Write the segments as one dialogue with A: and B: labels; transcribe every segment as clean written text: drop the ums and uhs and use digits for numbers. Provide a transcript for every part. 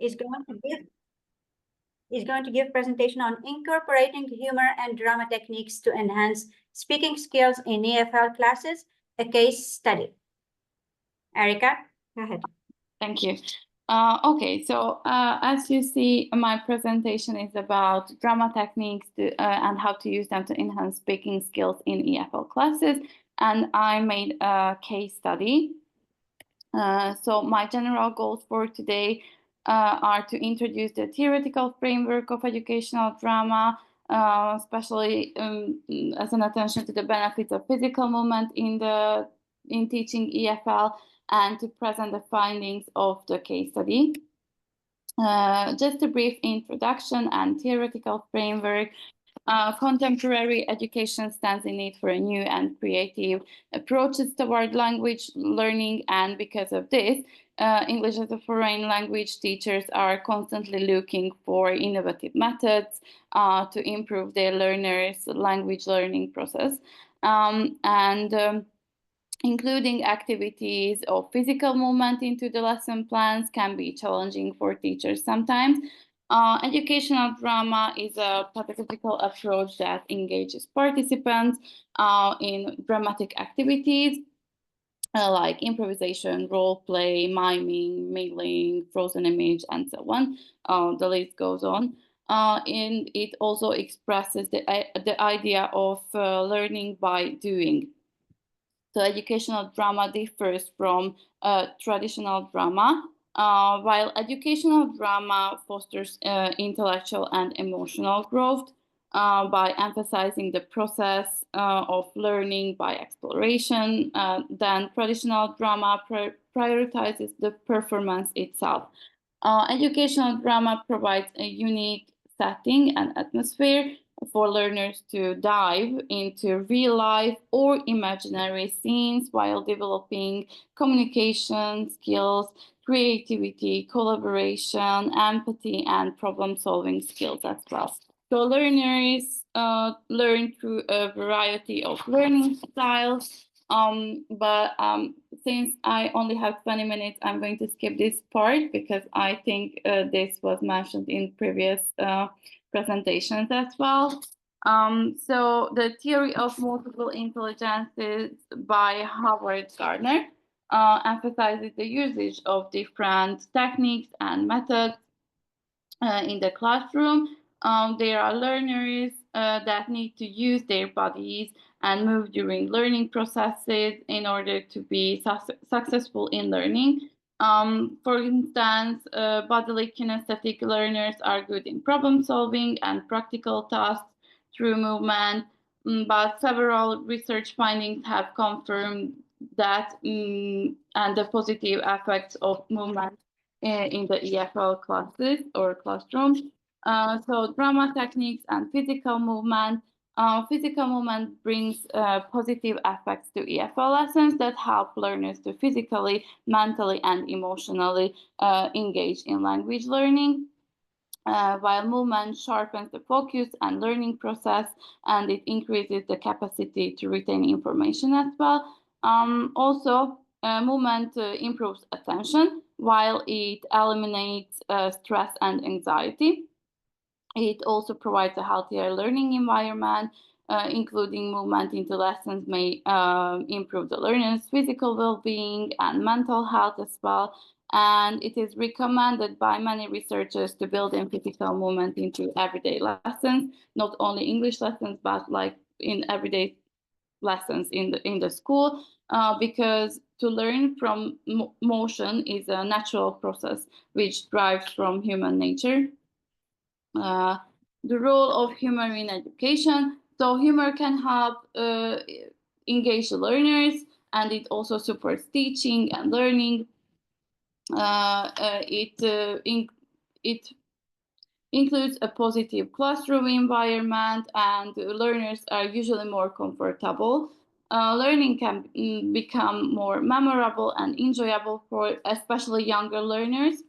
A: is going to give presentation on incorporating humor and drama techniques to enhance speaking skills in EFL classes, a case study. Erika, go ahead.
B: Thank you. Okay, so as you see, my presentation is about drama techniques and how to use them to enhance speaking skills in EFL classes. And I made a case study. So my general goals for today are to introduce the theoretical framework of educational drama, especially as an attention to the benefits of physical movement in teaching EFL, and to present the findings of the case study. Just a brief introduction and theoretical framework. Contemporary education stands in need for a new and creative approaches toward language learning, and because of this, English as a foreign language teachers are constantly looking for innovative methods to improve their learners' language learning process. Including activities of physical movement into the lesson plans can be challenging for teachers sometimes. Educational drama is a pedagogical approach that engages participants in dramatic activities like improvisation, role play, miming, mingling, frozen image, and so on. The list goes on. And it also expresses the idea of learning by doing. So educational drama differs from traditional drama. While educational drama fosters intellectual and emotional growth by emphasizing the process of learning by exploration, then traditional drama prioritizes the performance itself. Educational drama provides a unique setting and atmosphere for learners to dive into real life or imaginary scenes while developing communication skills, creativity, collaboration, empathy, and problem-solving skills as well. So learners learn through a variety of learning styles, since I only have 20 minutes, I'm going to skip this part because I think this was mentioned in previous presentations as well. So the theory of multiple intelligences by Howard Gardner emphasizes the usage of different techniques and methods in the classroom. There are learners that need to use their bodies and move during learning processes in order to be successful in learning. For instance, bodily kinesthetic learners are good in problem solving and practical tasks through movement, but several research findings have confirmed that and the positive effects of movement in the EFL classes or classrooms. So drama techniques and physical movement. Physical movement brings positive effects to EFL lessons that help learners to physically, mentally, and emotionally engage in language learning. While movement sharpens the focus and learning process, and it increases the capacity to retain information as well. Also, movement improves attention while it eliminates stress and anxiety. It also provides a healthier learning environment, including movement into lessons may improve the learner's physical well-being and mental health as well. And it is recommended by many researchers to build in physical movement into everyday lessons, not only English lessons, but like in everyday lessons in the school, because to learn from motion is a natural process which derives from human nature. The role of humor in education. So humor can help engage the learners, and it also supports teaching and learning. It includes a positive classroom environment, and learners are usually more comfortable. Learning can become more memorable and enjoyable for especially younger learners.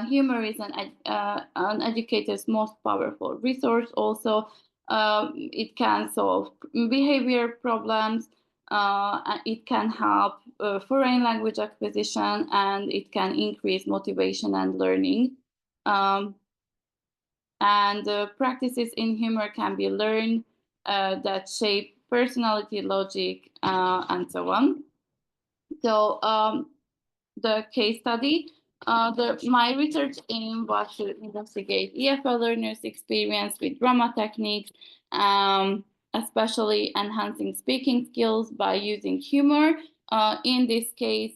B: Humor is an educator's most powerful resource. Also, it can solve behavior problems It can help foreign language acquisition, and it can increase motivation and learning. Practices in humor can be learned that shape personality, logic, and so on. So the case study, my research aim was to investigate EFL learners' experience with drama techniques, especially enhancing speaking skills by using humor. In this case,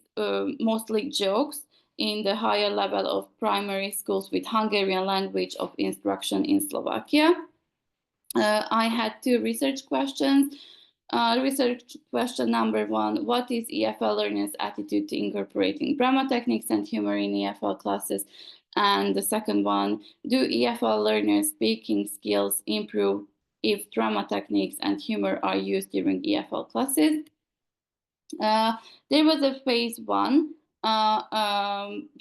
B: mostly jokes in the higher level of primary schools with Hungarian language of instruction in Slovakia. I had 2 research questions. Research question number 1, what is EFL learners' attitude to incorporating drama techniques and humor in EFL classes? And the second one, do EFL learners' speaking skills improve if drama techniques and humor are used during EFL classes? There was a phase 1,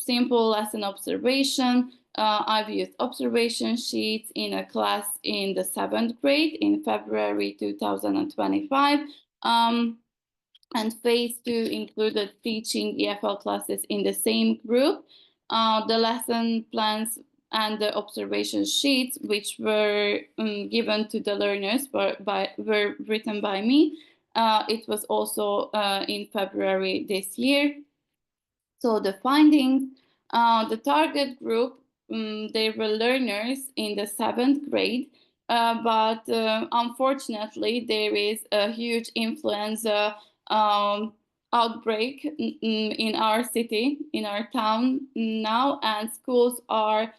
B: simple lesson observation. I've used observation sheets in a class in the 7th grade in February 2025. And phase 2 included teaching EFL classes in the same group. The lesson plans and the observation sheets, which were given to the learners, were written by me. It was also in February this year. So the findings, the target group, they were learners in the 7th grade, but unfortunately there is a huge influenza outbreak in our city, in our town now, and schools are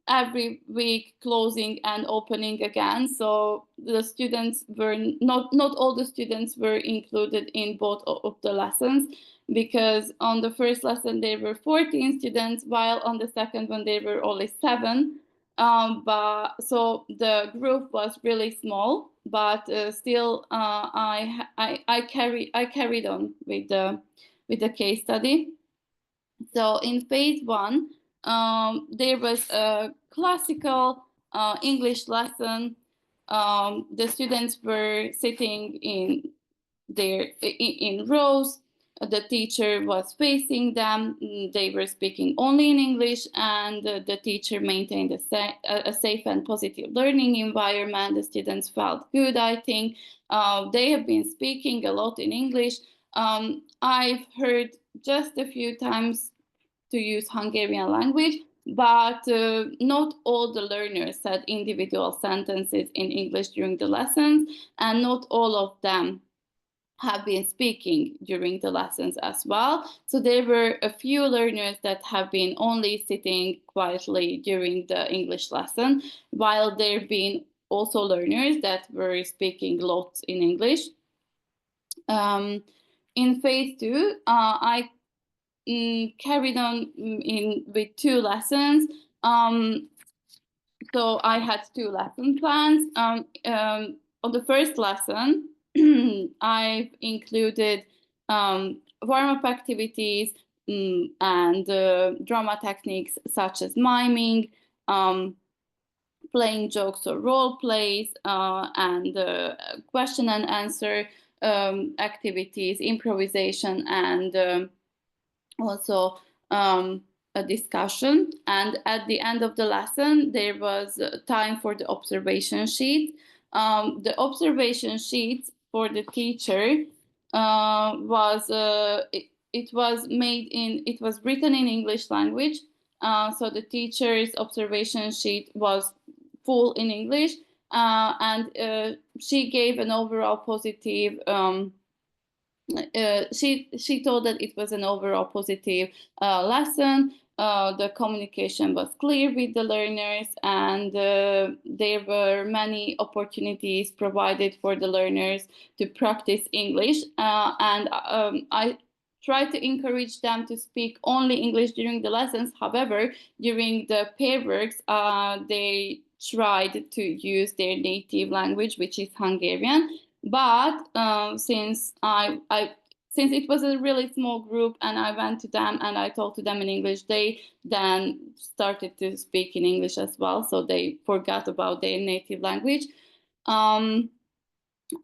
B: every week closing and opening again. So the students were not all the students were included in both of the lessons, because on the first lesson there were 14 students, while on the second one there were only 7. But so the group was really small, but still I carried on with the case study. So in phase 1, there was a classical English lesson. The students were sitting in rows. The teacher was facing them. They were speaking only in English, and the teacher maintained a safe and positive learning environment. The students felt good, I think. They have been speaking a lot in English. I've heard just a few times to use Hungarian language, but not all the learners said individual sentences in English during the lessons, and not all of them have been speaking during the lessons as well. So there were a few learners that have been only sitting quietly during the English lesson, while there have been also learners that were speaking lots in English. In phase 2, I carried on with 2 lessons. So I had 2 lesson plans. On the first lesson, I've included warm-up activities and drama techniques such as miming, playing jokes or role plays, and question and answer activities, improvisation, and also a discussion. And at the end of the lesson, there was time for the observation sheet. The observation sheet for the teacher was written in English language. So the teacher's observation sheet was full in English, and she gave an overall positive. She told that it was an overall positive lesson. The communication was clear with the learners, and there were many opportunities provided for the learners to practice English. And I tried to encourage them to speak only English during the lessons. However, during the pair works, they tried to use their native language, which is Hungarian. But since it was a really small group and I went to them and I talked to them in English, they then started to speak in English as well. So they forgot about their native language.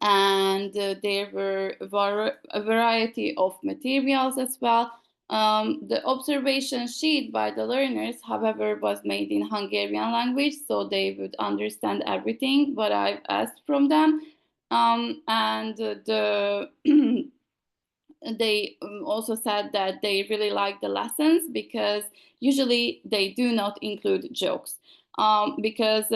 B: and there were a variety of materials as well. The observation sheet by the learners, however, was made in Hungarian language, so they would understand everything what I've asked from them. And they also said that they really like the lessons because usually they do not include jokes. Because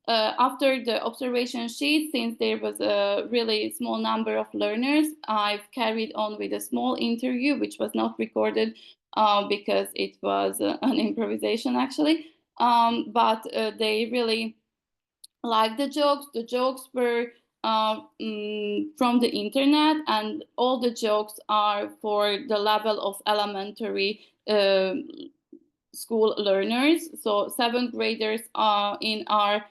B: after the observation sheet, since there was a really small number of learners, I've carried on with a small interview, which was not recorded because it was an improvisation actually. But they really liked the jokes. The jokes were from the internet, and all the jokes are for the level of elementary school learners. So seventh graders in our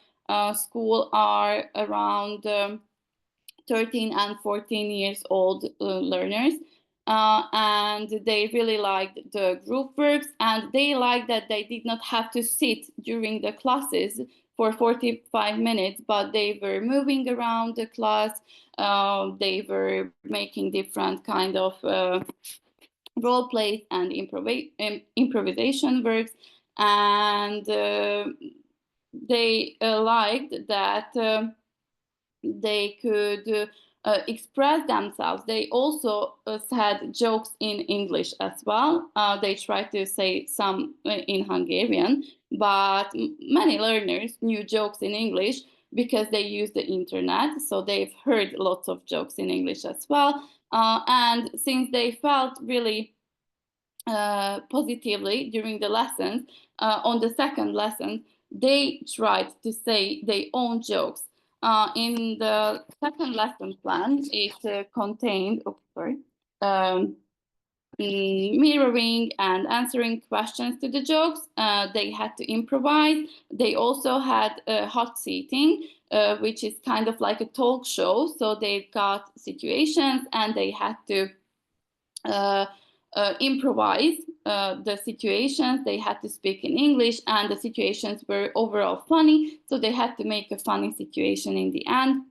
B: school are around 13 and 14 years old learners. And they really liked the group works, and they liked that they did not have to sit during the classes for 45 minutes, but they were moving around the class. They were making different kind of role plays and improvisation works, and they liked that they could express themselves. They also said jokes in English as well. They tried to say some in Hungarian, but many learners knew jokes in English because they use the internet. So they've heard lots of jokes in English as well. And since they felt really positively during the lessons, on the second lesson, they tried to say their own jokes. In the second lesson plan, it contained, mirroring and answering questions to the jokes. They had to improvise. They also had hot seating, which is kind of like a talk show. So they got situations and they had to improvise the situations. They had to speak in English, and the situations were overall funny, so they had to make a funny situation in the end.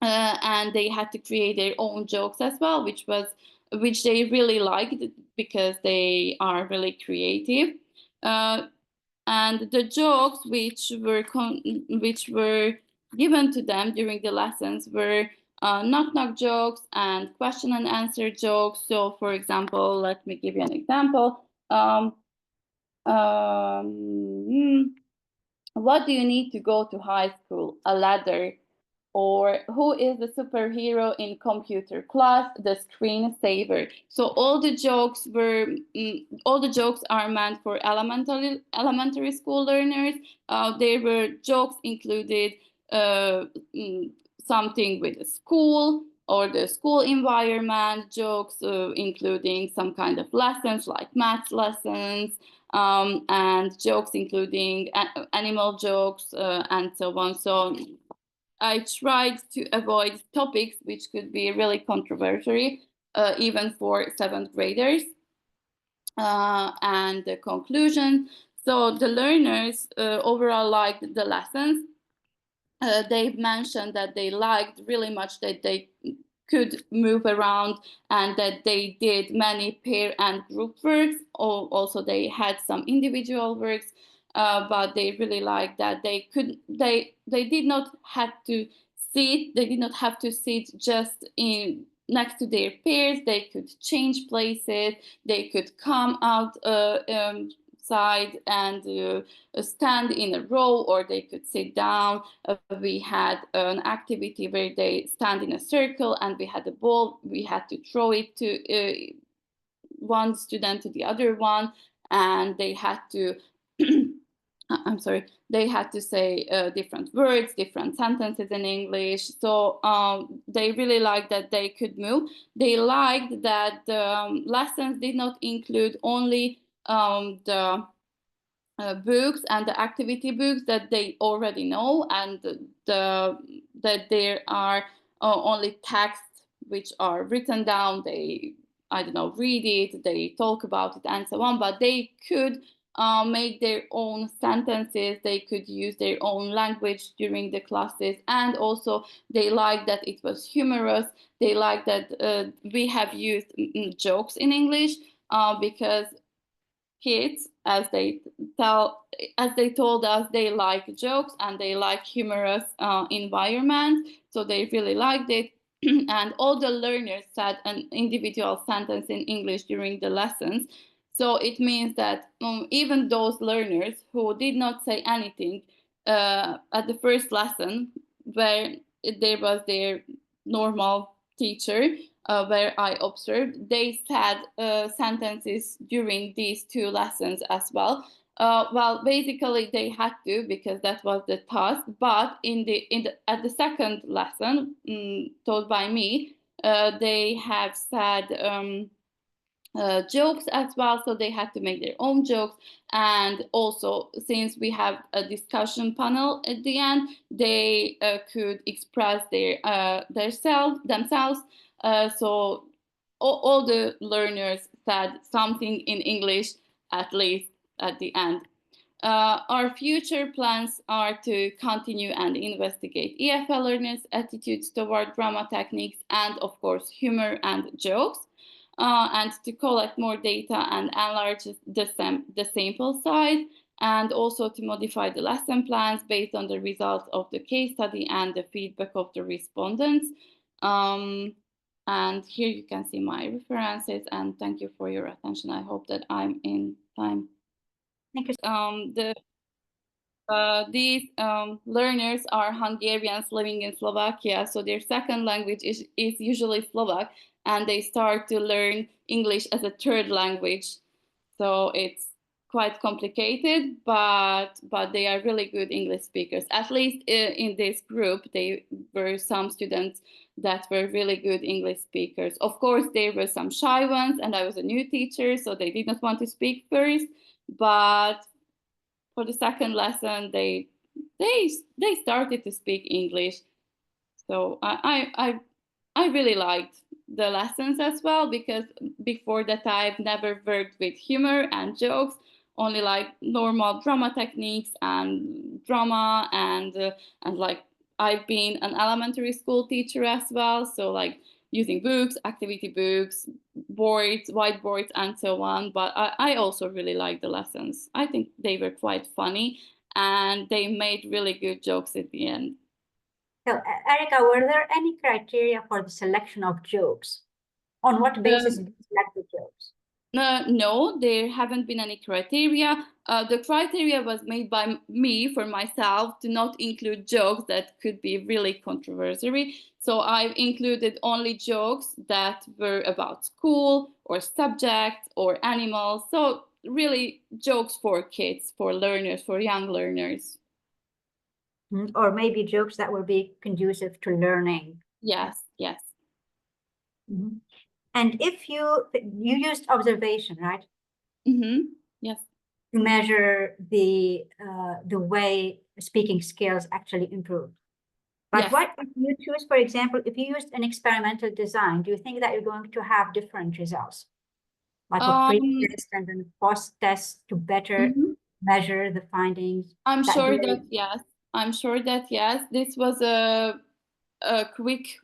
B: And they had to create their own jokes as well, which they really liked because they are really creative. And the jokes which were given to them during the lessons were knock-knock jokes and question and answer jokes. So, for example, let me give you an example. What do you need to go to high school? A ladder. Or who is the superhero in computer class? The screensaver. So all the jokes are meant for elementary school learners. There were jokes included something with the school or the school environment, jokes including some kind of lessons like math lessons, and jokes including animal jokes and so on. So I tried to avoid topics which could be really controversial, even for seventh graders. And the conclusion. So the learners overall liked the lessons. They mentioned that they liked really much that they could move around and that they did many pair and group works. Also, they had some individual works, but they really liked that they did not have to sit. They did not have to sit just next to their peers. They could change places. They could come out side and stand in a row, or they could sit down. We had an activity where they stand in a circle and we had a ball. We had to throw it to one student to the other one, and they had to they had to say different words, different sentences in English. So they really liked that they could move. They liked that the lessons did not include only the books and the activity books that they already know, and that there are only texts which are written down. They, I don't know, read it, they talk about it and so on, but they could make their own sentences. They could use their own language during the classes, and also they liked that it was humorous. They liked that we have used jokes in English, because kids, as they told us, they like jokes and they like humorous environment, so they really liked it. And all the learners said an individual sentence in English during the lessons. So it means that even those learners who did not say anything at the first lesson, where there was their normal teacher, where I observed, they said sentences during these 2 lessons as well. Well, basically they had to, because that was the task. But at the second lesson taught by me, they have said jokes as well, so they had to make their own jokes. And also, since we have a discussion panel at the end, they could express themselves. So all the learners said something in English, at least at the end. Our future plans are to continue and investigate EFL learners' attitudes toward drama techniques and, of course, humor and jokes, and to collect more data and enlarge the sample size, and also to modify the lesson plans based on the results of the case study and the feedback of the respondents. And here you can see my references, and thank you for your attention. I hope that I'm in time.
A: Thank you.
B: These learners are Hungarians living in Slovakia, so their second language is usually Slovak, and they start to learn English as a third language. So it's quite complicated, but they are really good English speakers. At least in this group, there were some students that were really good English speakers. Of course, there were some shy ones, and I was a new teacher, so they did not want to speak first. But for the second lesson, they started to speak English. So I really liked the lessons as well, because before that I've never worked with humor and jokes, only like normal drama techniques and drama, and like I've been an elementary school teacher as well, so like using books, activity books, boards, whiteboards, and so on. But I also really like the lessons. I think they were quite funny, and they made really good jokes at the end.
A: So, Erika, were there any criteria for the selection of jokes? On what basis did you select the jokes?
B: No, there haven't been any criteria. The criteria was made by me for myself to not include jokes that could be really controversial. So I've included only jokes that were about school or subjects or animals. So really jokes for kids, for learners, for young learners.
A: Or maybe jokes that will be conducive to learning.
B: Yes, yes.
A: Mm-hmm. And if you used observation, right?
B: Mm-hmm. Yes.
A: To measure the way speaking skills actually improve. But
B: yes.
A: what if you choose, for example, if you used an experimental design, do you think that you're going to have different results? Like a pre-test and then post-test to better measure the findings?
B: I'm sure that yes. I'm sure that yes. This was a quick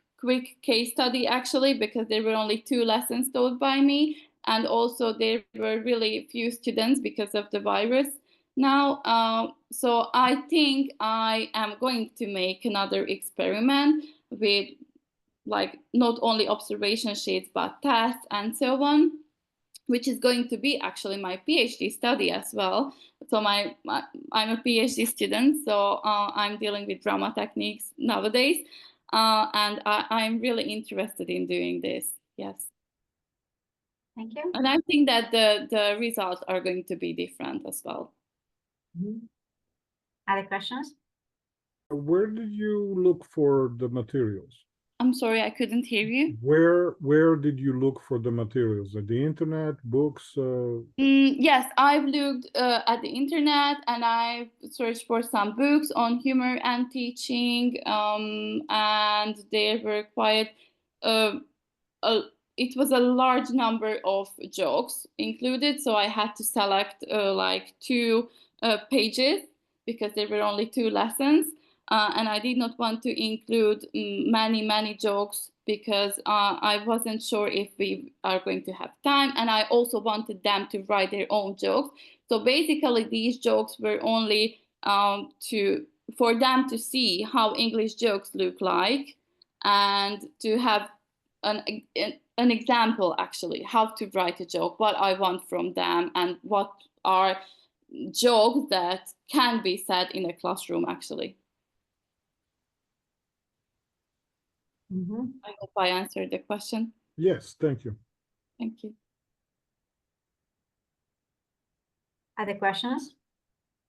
B: case study actually, because there were only 2 lessons taught by me, and also there were really few students because of the virus now. So I think I am going to make another experiment with like not only observation sheets but tests and so on, which is going to be actually my PhD study as well. So I'm a PhD student, so I'm dealing with drama techniques nowadays, and I'm really interested in doing this. Yes.
A: Thank you.
B: And I think that the results are going to be different as well.
A: Other questions?
C: Where did you look for the materials?
B: I'm sorry, I couldn't hear you.
C: Where did you look for the materials? At the internet, books?
B: Yes, I've looked at the internet, and I've searched for some books on humor and teaching, and there were quite it was a large number of jokes included, so I had to select like 2 pages because there were only 2 lessons, and I did not want to include many jokes because I wasn't sure if we are going to have time, and I also wanted them to write their own jokes. So basically these jokes were only for them to see how English jokes look like, and to have an example actually how to write a joke, what I want from them, and what are jokes that can be said in a classroom actually. I hope I answered the question.
C: Yes, thank you.
B: Thank you.
A: Other questions?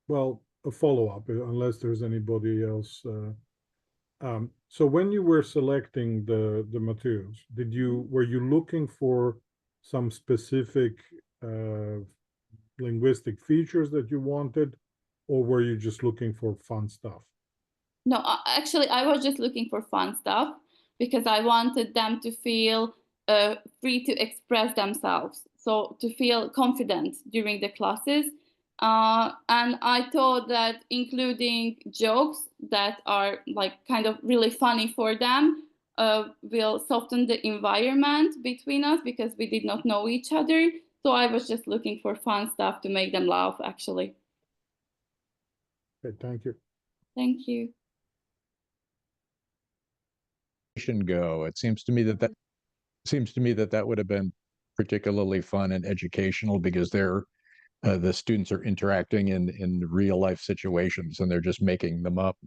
C: Well, a follow-up, unless there's anybody else. So when you were selecting the materials, were you looking for some specific linguistic features that you wanted, or were you just looking for fun stuff?
B: No, actually, I was just looking for fun stuff because I wanted them to feel free to express themselves, so to feel confident during the classes. And I thought that including jokes that are like kind of really funny for them will soften the environment between us because we did not know each other. So I was just looking for fun stuff to make them laugh, actually.
C: Okay, thank you.
B: Thank you.
D: Go. It seems to me that would have been particularly fun and educational because the students are interacting in real life situations and they're just making them up.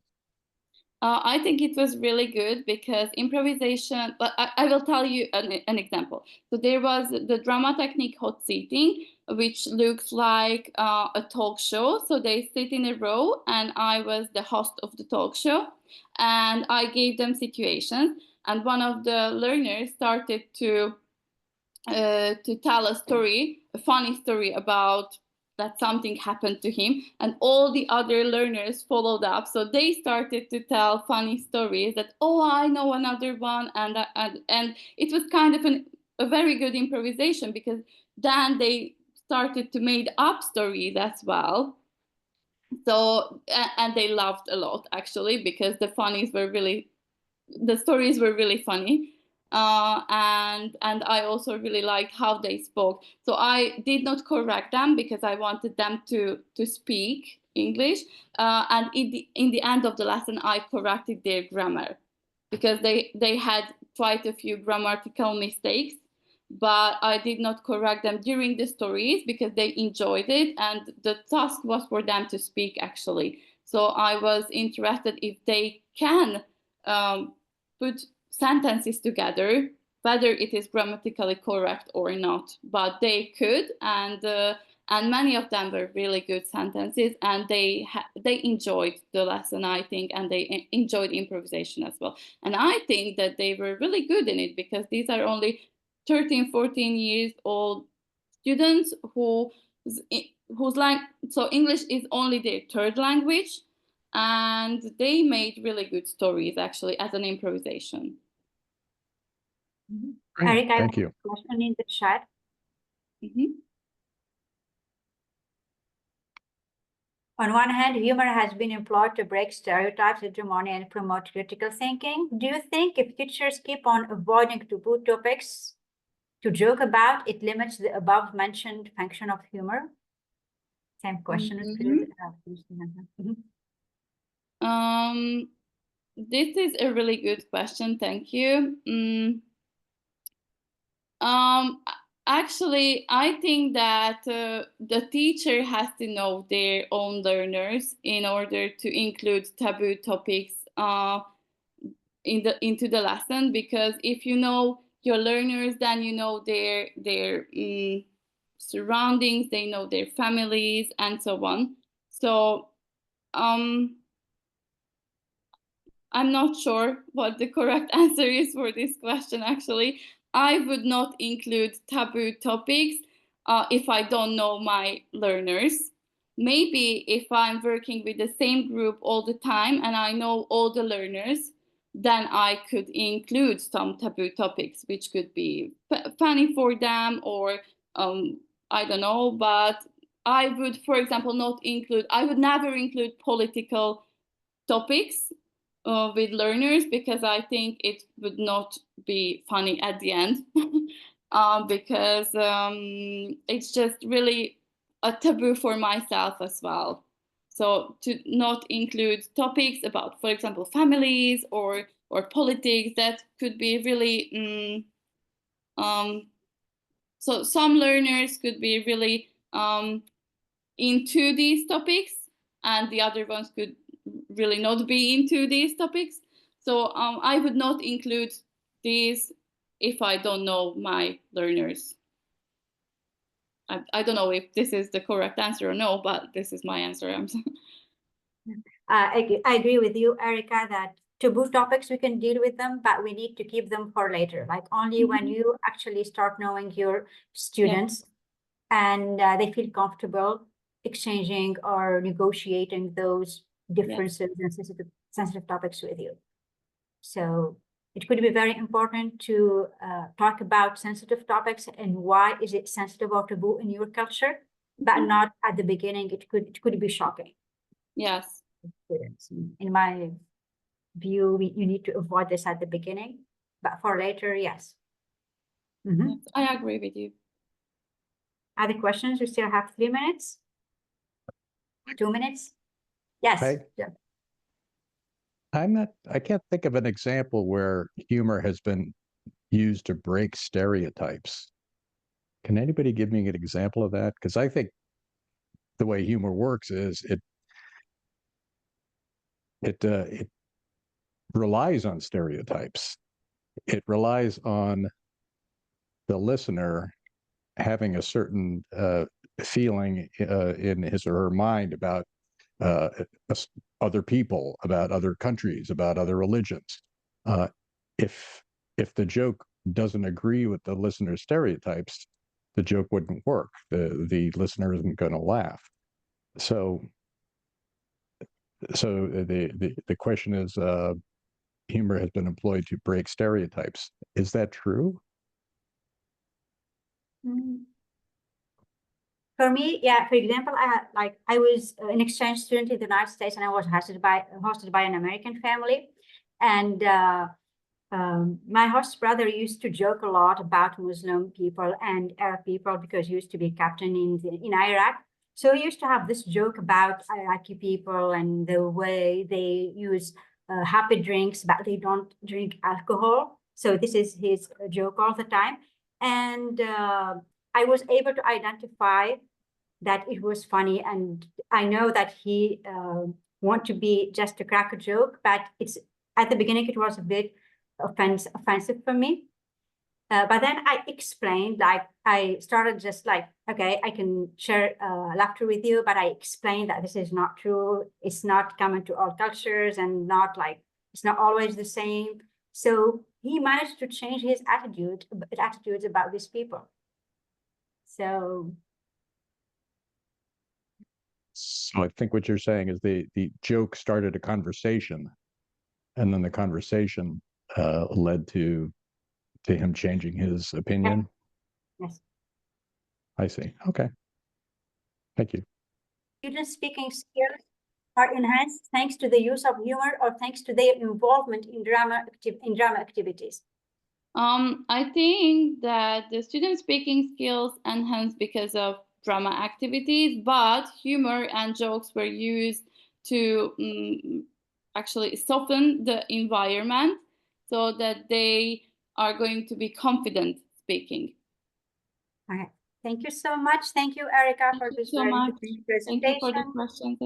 B: I think it was really good because improvisation, but I will tell you an example. So there was the drama technique hot seating, which looks like a talk show. So they sit in a row and I was the host of the talk show and I gave them situations. And one of the learners started to tell a story, a funny story about that something happened to him, and all the other learners followed up. So they started to tell funny stories that, oh, I know another one, and it was kind of a very good improvisation because then they started to make up stories as well. So and they laughed a lot actually because the stories were really funny. And I also really liked how they spoke. So I did not correct them because I wanted them to speak English. And in the end of the lesson, I corrected their grammar because they had quite a few grammatical mistakes. But I did not correct them during the stories because they enjoyed it. And the task was for them to speak actually. So I was interested if they can put sentences together, whether it is grammatically correct or not, but they could, and many of them were really good sentences, and they enjoyed the lesson, I think, and they enjoyed improvisation as well. And I think that they were really good in it because these are only 13, 14 years old students so English is only their third language, and they made really good stories actually as an improvisation.
A: Erika,
D: Thank you.
A: Question in the chat. On one hand, humor has been employed to break stereotypes, hegemony, and promote critical thinking. Do you think if teachers keep on avoiding taboo topics to joke about, it limits the above-mentioned function of humor? Same question.
B: This is a really good question. Thank you. Actually, I think that the teacher has to know their own learners in order to include taboo topics into the lesson, because if you know your learners, then you know their surroundings, they know their families, and so on. So I'm not sure what the correct answer is for this question, actually. I would not include taboo topics if I don't know my learners. Maybe if I'm working with the same group all the time and I know all the learners, then I could include some taboo topics, which could be funny for them, or I don't know, but I would, for example, I would never include political topics with learners, because I think it would not be funny at the end. Because it's just really a taboo for myself as well. So to not include topics about, for example, families or politics, that could be really, so some learners could be really into these topics, and the other ones could really not be into these topics. So I would not include these if I don't know my learners. I don't know if this is the correct answer or no, but this is my answer.
A: I agree with you, Erika, that taboo topics, we can deal with them, but we need to keep them for later. Like only when you actually start knowing your students and they feel comfortable exchanging or negotiating those differences and sensitive topics with you. So it could be very important to talk about sensitive topics and why is it sensitive or taboo in your culture, but not at the beginning. It could be shocking.
B: Yes.
A: In my view, you need to avoid this at the beginning, but for later, yes.
B: Yes, I agree with you.
A: Other questions? We still have 3 minutes. 2 minutes. Yes.
D: I can't think of an example where humor has been used to break stereotypes. Can anybody give me an example of that? Because I think the way humor works is it relies on stereotypes. It relies on the listener having a certain feeling in his or her mind about other people, about other countries, about other religions. If the joke doesn't agree with the listener's stereotypes, the joke wouldn't work. The listener isn't going to laugh. So the question is, humor has been employed to break stereotypes. Is that true?
A: For me, yeah. For example, I was an exchange student in the United States, and I was hosted by an American family, and my host brother used to joke a lot about Muslim people and Arab people because he used to be captain in Iraq. So he used to have this joke about Iraqi people and the way they use happy drinks, but they don't drink alcohol. So this is his joke all the time. And I was able to identify that it was funny. And I know that he want to be just to crack a joke, but it's at the beginning, it was a bit offensive for me. But then I explained, like I started just like, okay, I can share laughter with you, but I explained that this is not true. It's not common to all cultures and not like, it's not always the same. So he managed to change his attitudes about these people. So
D: I think what you're saying is the joke started a conversation, and then the conversation led to him changing his opinion.
A: Yes.
D: I see. Okay. Thank you.
A: Student speaking skills are enhanced thanks to the use of humor or thanks to their involvement in drama activities?
B: I think that the student speaking skills enhanced because of drama activities, but humor and jokes were used to actually soften the environment so that they are going to be confident speaking.
A: All right. Thank you so much. Thank you, Erika, for this very interesting presentation.
B: Thank you for the questions.